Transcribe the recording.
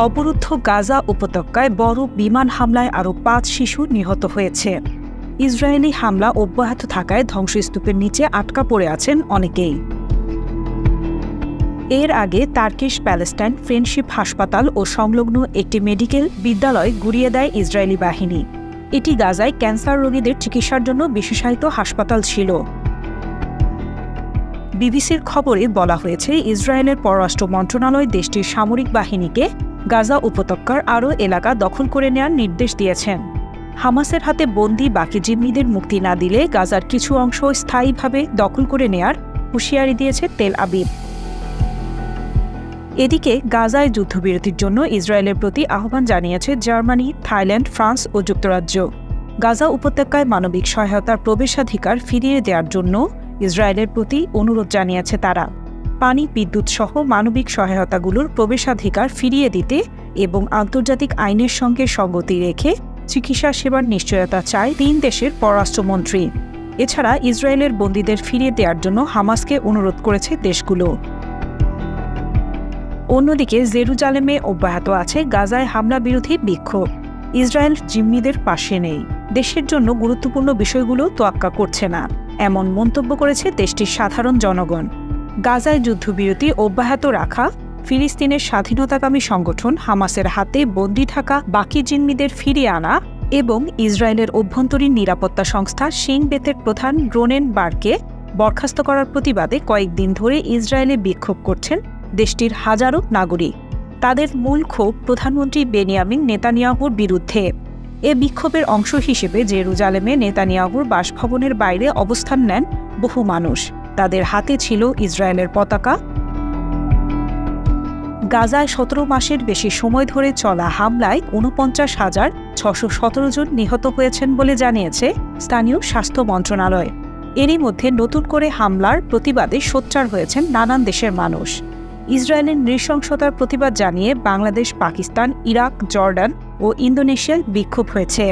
অবরুদ্ধ গাজা উপত্যকায় বড় বিমান হামলায় আরও ৫ শিশু নিহত হয়েছে। ইসরায়েলি হামলা অব্যাহত থাকায় ধ্বংসস্তূপের নিচে আটকা পড়ে আছেন অনেকেই। এর আগে টার্কিশ প্যালেস্টাইন ফ্রেন্ডশিপ হাসপাতাল ও সংলগ্ন একটি মেডিকেল বিদ্যালয় গুঁড়িয়ে দেয় ইসরায়েলি বাহিনী। এটি গাজায় ক্যান্সার রোগীদের চিকিৎসার জন্য বিশেষায়িত হাসপাতাল ছিল। বিবিসির খবরে বলা হয়েছে, ইসরায়েলের পররাষ্ট্র মন্ত্রণালয় দেশটির সামরিক বাহিনীকে গাজা উপত্যকার আরও এলাকা দখল করে নেওয়ার নির্দেশ দিয়েছেন। হামাসের হাতে বন্দী বাকি জিম্মিদের মুক্তি না দিলে গাজার কিছু অংশ স্থায়ীভাবে দখল করে নেয়ার হুঁশিয়ারি দিয়েছে তেল আবিব। এদিকে গাজায় যুদ্ধবিরতির জন্য ইসরায়েলের প্রতি আহ্বান জানিয়েছে জার্মানি, থাইল্যান্ড, ফ্রান্স ও যুক্তরাজ্য। গাজা উপত্যকায় মানবিক সহায়তার প্রবেশাধিকার ফিরিয়ে দেওয়ার জন্য ইসরায়েলের প্রতি অনুরোধ জানিয়েছে তারা। পানি, বিদ্যুৎ সহ মানবিক সহায়তাগুলোর প্রবেশাধিকার ফিরিয়ে দিতে এবং আন্তর্জাতিক আইনের সঙ্গে সঙ্গতি রেখে চিকিৎসা সেবার নিশ্চয়তা চায় ৩ দেশের পররাষ্ট্রমন্ত্রী। এছাড়া ইসরায়েলের বন্দীদের ফিরিয়ে দেওয়ার জন্য হামাসকে অনুরোধ করেছে দেশগুলো। অন্যদিকে জেরুজালেমে অব্যাহত আছে গাজায় হামলা বিরোধী বিক্ষোভ। ইসরায়েল জিম্মিদের পাশে নেই, দেশের জন্য গুরুত্বপূর্ণ বিষয়গুলো তোয়াক্কা করছে না, এমন মন্তব্য করেছে দেশটির সাধারণ জনগণ। গাজায় যুদ্ধবিরতি অব্যাহত রাখা, ফিলিস্তিনের স্বাধীনতাকামী সংগঠন হামাসের হাতে বন্দী থাকা বাকি জিম্মিদের ফিরিয়ে আনা এবং ইসরায়েলের অভ্যন্তরীণ নিরাপত্তা সংস্থা শিং বেতের প্রধান রোনেন বারকে বরখাস্ত করার প্রতিবাদে কয়েকদিন ধরে ইসরায়েলে বিক্ষোভ করছেন দেশটির হাজারো নাগরিক। তাদের মূল ক্ষোভ প্রধানমন্ত্রী বেনিয়ামিন নেতানিয়াহুর বিরুদ্ধে। এ বিক্ষোভের অংশ হিসেবে জেরুজালেমে নেতানিয়াহুর বাসভবনের বাইরে অবস্থান নেন বহু মানুষ। তাদের হাতে ছিল ইসরায়েলের পতাকা। গাজায় ১৭ মাসের বেশি সময় ধরে চলা হামলায় ৪৯,৬১৭ জন নিহত হয়েছেন বলে জানিয়েছে স্থানীয় স্বাস্থ্য মন্ত্রণালয়। এরই মধ্যে নতুন করে হামলার প্রতিবাদে সোচ্চার হয়েছেন নানান দেশের মানুষ। ইসরায়েলের নৃশংসতার প্রতিবাদ জানিয়ে বাংলাদেশ, পাকিস্তান, ইরাক, জর্ডান ও ইন্দোনেশিয়ায় বিক্ষোভ হয়েছে।